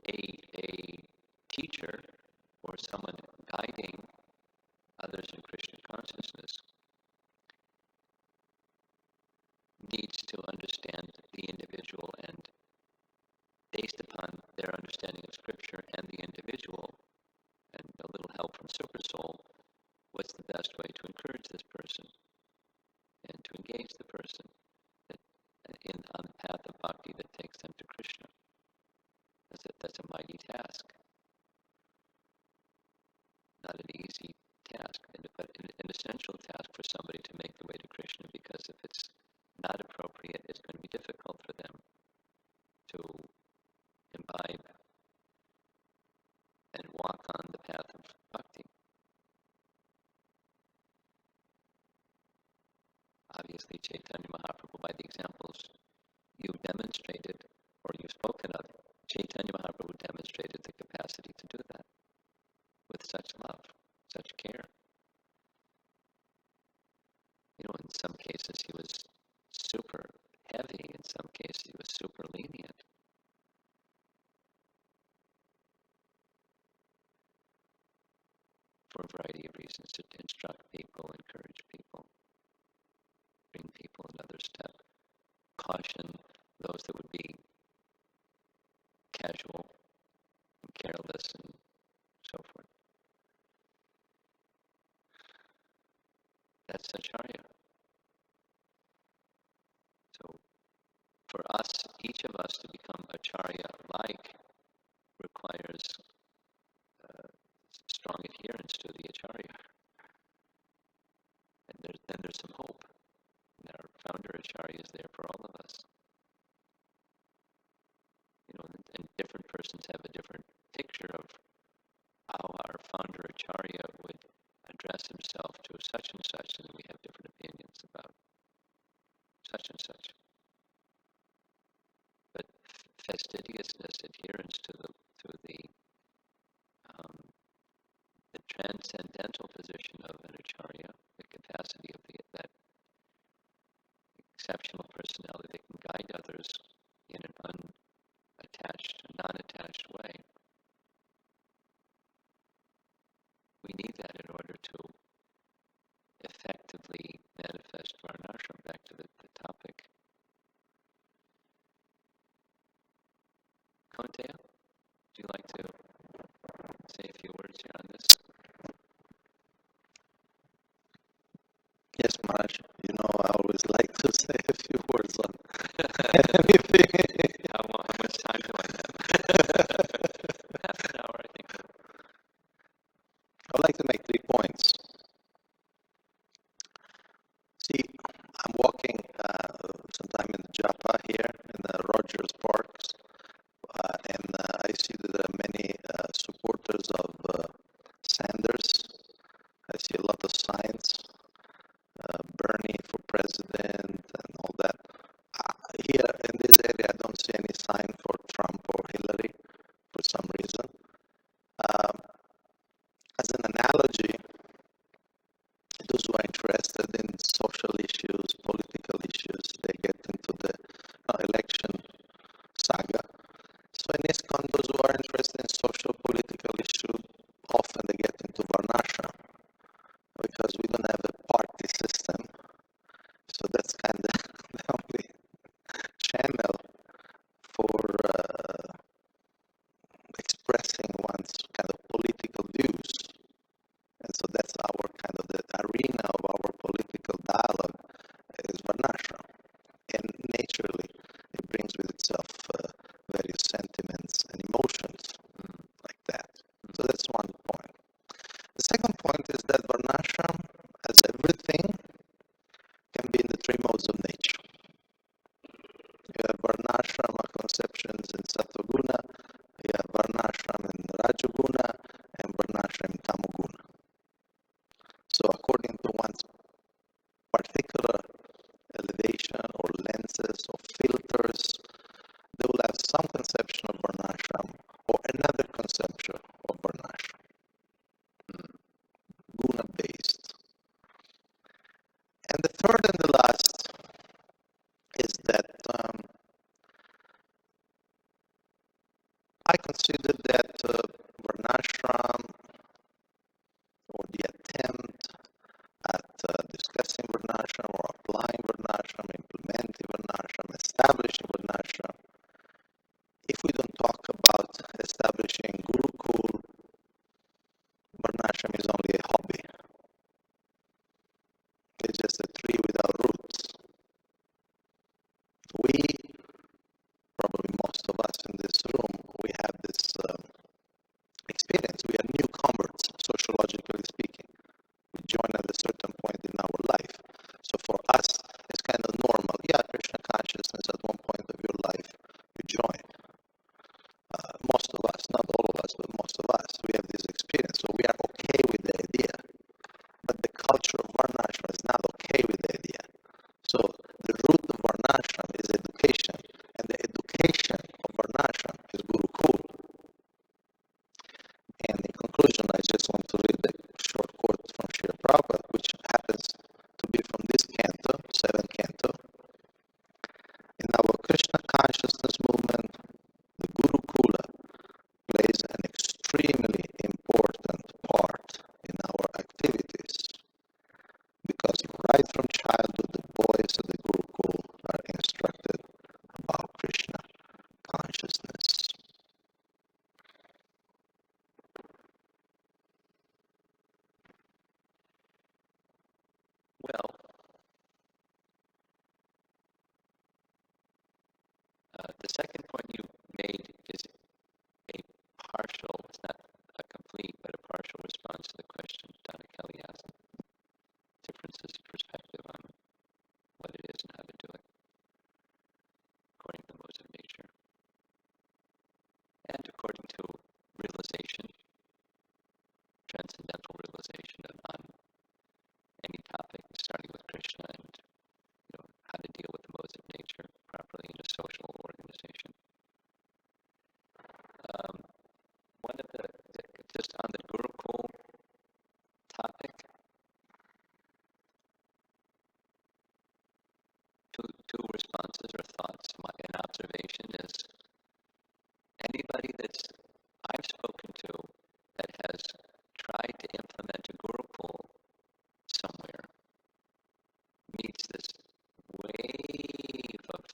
A teacher or someone guiding others in Krishna consciousness needs to understand the individual, and based upon their understanding of Scripture and the individual, and a little help from Super Soul, what's the best way to encourage this person and to engage the person on the path of bhakti that takes them to Krishna. that's a mighty task, not an easy task, but an essential task for somebody to make the way to Krishna, because if it's not appropriate, it's going to be difficult for them to imbibe and walk on the path of bhakti. Obviously, Chaitanya Mahaprabhu, by the examples you demonstrated or you've spoken of, Chaitanya Mahaprabhu demonstrated the capacity to do that with such love, such care. In some cases he was super heavy, in some cases he was super lenient. For a variety of reasons, to instruct people, encourage people, bring people another step, caution those that would be casual and careless and so forth. That's acharya. So for us, each of us to become acharya-like requires strong adherence to the acharya. And then there's some hope. And our founder acharya is there for all of us. And different persons have a different picture of how our founder acharya would address himself to such and such, and we have different opinions about such and such. But fastidiousness, adherence to the transcendental position of an acharya, the capacity of that exceptional personality that can guide others in an non-attached way. We need that in order to effectively manifest varnashram. Back to the topic. Konteya, would you like to say a few words here on this? Yes, Maharaj. I always like to say a few words on anything. How much time do I have? Half an hour, I think. I'd like to make 3 points. See, I'm walking sometime in Japa here in the Rogers Parks, and I see that there are many supporters of Sanders. I see a lot of signs, Bernie for president and all that. Here in this area, I don't see any sign for Trump or Hillary for some reason. As an analogy, those who are interested in social issues, political issues, they get into the election saga. So in ISKCON, those who are interested in social, political issues, often they get into Varnashram, because we don't have a party system. So that's kind of the only channel for expressing one's kind of political views. And so that's our kind of the arena of our political dialogue is Varnashram. And naturally, it brings with itself various sentiments and emotions like that. So that's one point. The second point is that Varnashram, as everything, can be in the 3 modes of nature. You have Varnashrama conceptions in Sattva-guna, you have Varnashram in Rajoguna, and Varnashram in Tamoguna. So according to one's particular elevation or lenses or filters, they will have some conception of Varnashram or another conception of Varnashram, guna-based. And the third and the last is that I consider that Varnashram, or the attempt at discussing Varnashram or applying Varnashram, implementing Varnashram, establishing Varnashram, if we don't talk about establishing Gurukul, Varnashram is only a hobby. It's just a tree without roots. yeah, Krishna consciousness at one point of your life, you joined. Most of us, not all of us, but most of us, we have this experience, so we are okay with the idea. But the culture of Varnashram is not okay with the idea. So the root of Varnashram is education, and the education of Varnashram is Gurukul. And in conclusion, I just want to read a short quote from Srila Prabhupada, which happens to be from this canto, 7th canto. In our Krishna consciousness movement, the Gurukula plays an extremely important part in our activities, because right from childhood, the boys of the Gurukul are instructed about Krishna consciousness. Well, the second point you made is a partial, it's not a complete, but a partial response to the question Donna Kelly asked. Differences of perspective on what it is and how to do it, according to the laws of nature, and according to realization, transcendental realization on any topic, starting with Krishna and how to deal with the modes of nature properly in a social organization. One of just on the Gurukul topic, two responses or thoughts. An observation is anybody that's I've spoken to that has tried to implement a Gurukul somewhere meets this wave of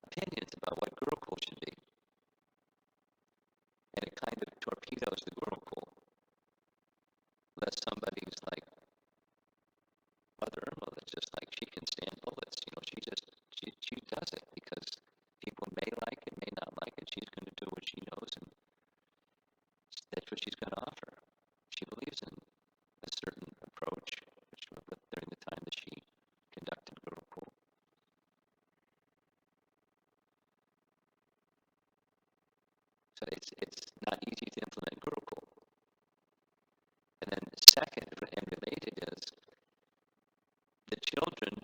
opinions about what Gurukul should be. And it kind of torpedoes the Gurukul. Unless somebody's like Mother Irma, that's just like she can stand bullets. She does it because people may like it, may not like it. She's going to do what she knows, and that's what she's going to offer. She believes in a certain approach, which during the time that she conducted Gurukul. So it's not easy to implement Gurukul. And then second and related is the children,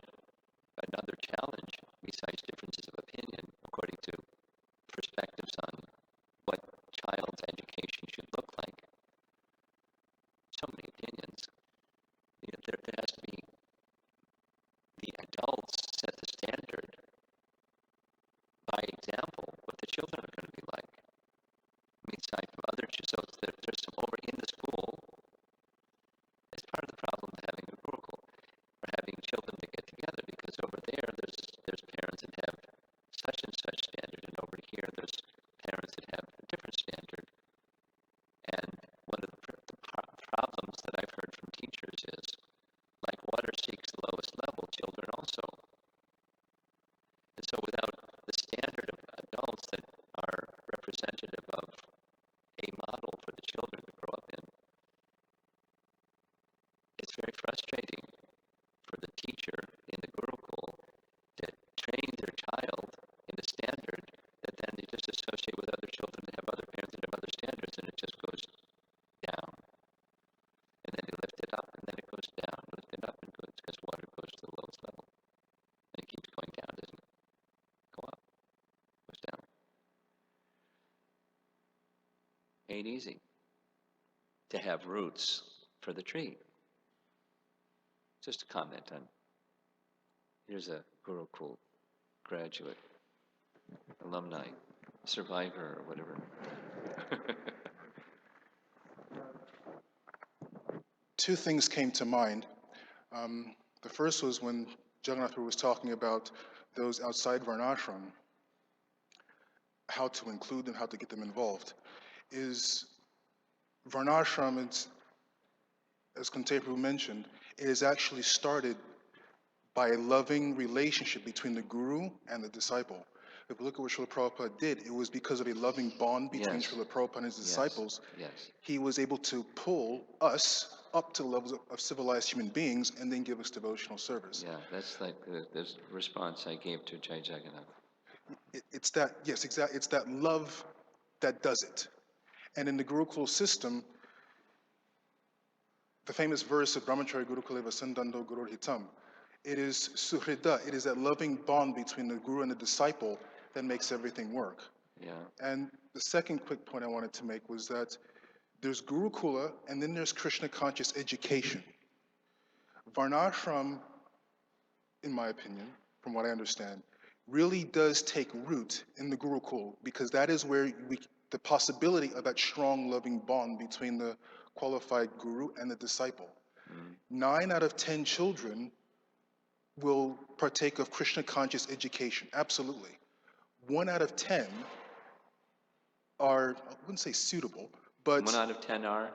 another challenge besides differences of opinion according to perspectives on what child's education should look like. So many opinions. There has to be the adults set the standard by example what the children are going to be like. Aside from others, so there's some over in the school. It's part of the problem of having a Gurukul or having children to get together, because over there's parents that have such and such standard, and over here there's parents that have a different standard. And one of the problems that I've heard from teachers is, like water seeks the lowest level, children also. And so without the standard of adults that are representative of a model for the children to grow up in, it's very frustrating for the teacher in the Gurukul to train their child in a standard that then they just associate with other children that have other parents that have other standards, and it just goes down. And then they lift it up, and then it goes down, lift it up, and it goes, because water goes to the lowest level. And it keeps going down, doesn't it? Go up, goes down. Ain't easy to have roots for the tree. Just a comment on, here's a Gurukul graduate, alumni, survivor, or whatever. Two things came to mind. The first was when Jagannath was talking about those outside Varnashram, how to include them, how to get them involved. Is Varnashram, as Kuntepu mentioned, it is actually started by a loving relationship between the guru and the disciple. If we look at what Srila Prabhupada did, it was because of a loving bond between Yes. Srila Prabhupada and his disciples. Yes. He was able to pull us up to the levels of civilized human beings and then give us devotional service. Yeah, that's like the response I gave to Jai Jagannath. It's that, yes, exactly. It's that love that does it. And in the Gurukul system, the famous verse of Brahmachari Gurukuleva Sandando Gurur Hitam, it is suhrida, it is that loving bond between the guru and the disciple that makes everything work. Yeah. And the second quick point I wanted to make was that there's Gurukula and then there's Krishna conscious education. Varnashram, in my opinion, from what I understand, really does take root in the Gurukul because that is where the possibility of that strong, loving bond between the qualified guru and the disciple. 9 out of 10 children will partake of Krishna conscious education, absolutely. 1 out of 10 are, I wouldn't say suitable, but 1 out of 10 are?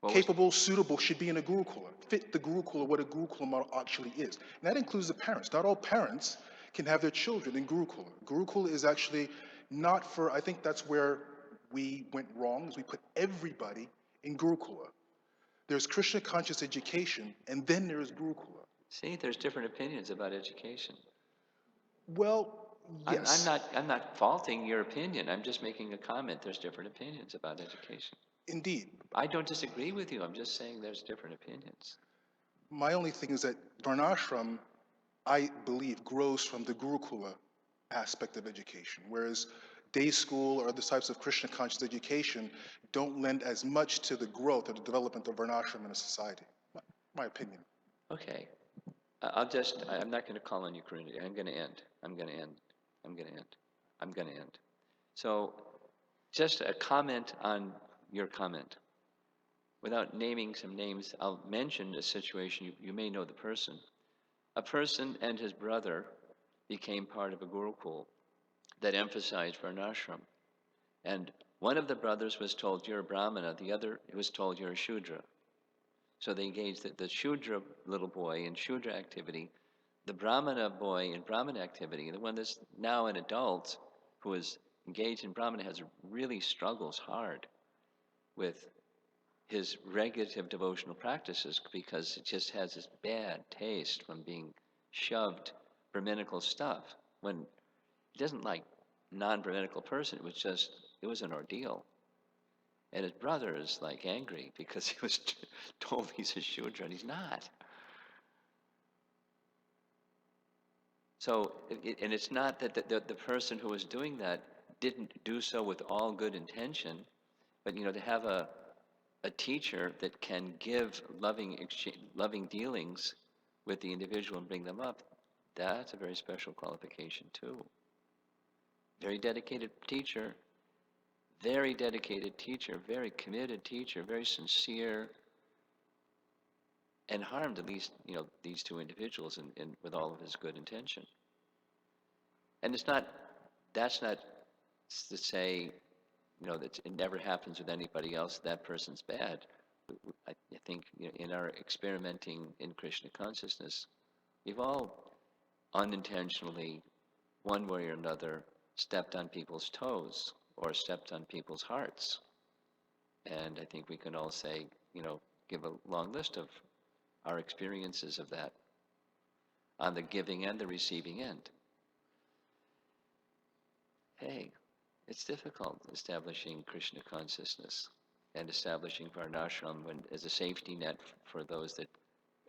capable, suitable, should be in a Gurukula, fit the Gurukula, what a Gurukula model actually is. And that includes the parents. Not all parents can have their children in Gurukula. Gurukula is actually not for, I think that's where we went wrong, is we put everybody in Gurukula. There's Krishna conscious education, and then there's Gurukula. See, there's different opinions about education. Well, yes. I'm not faulting your opinion. I'm just making a comment. There's different opinions about education. Indeed. I don't disagree with you. I'm just saying there's different opinions. My only thing is that Varnashram, I believe, grows from the Gurukula aspect of education, whereas day school or other types of Krishna conscious education don't lend as much to the growth or the development of Varnashram in a society. My opinion. Okay. I'm not going to call on you, Karuna. I'm going to end. So, just a comment on your comment. Without naming some names, I'll mention a situation. You may know the person. A person and his brother became part of a Gurukul that emphasized Varnashram. And one of the brothers was told, you're a Brahmana. The other was told, you're a Shudra. So they engaged the Shudra little boy in Shudra activity, the Brahmana boy in Brahmana activity. The one that's now an adult who is engaged in Brahmana really struggles hard with his regulative devotional practices because it just has this bad taste from being shoved Brahminical stuff when he doesn't like non-Brahminical person. It was an ordeal. And his brother is like angry because he was told he's a Shudra and he's not. So, and it's not that the person who was doing that didn't do so with all good intention, but to have a teacher that can give loving dealings with the individual and bring them up, that's a very special qualification too. Very dedicated teacher, very committed teacher, very sincere, and harmed at least these two individuals in with all of his good intention. And that's not to say that it never happens with anybody else. That person's bad. I think in our experimenting in Krishna consciousness, we've all unintentionally, one way or another, stepped on people's toes or stepped on people's hearts. And I think we can all say, give a long list of our experiences of that on the giving and the receiving end. Hey, it's difficult establishing Krishna consciousness and establishing Varnashram as a safety net for those that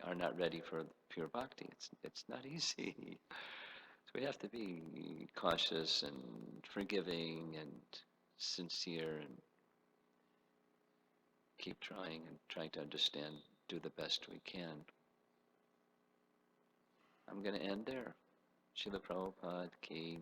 are not ready for pure bhakti. It's not easy. So we have to be cautious and forgiving and sincere and keep trying to understand, do the best we can. I'm going to end there. Srila Prabhupada ki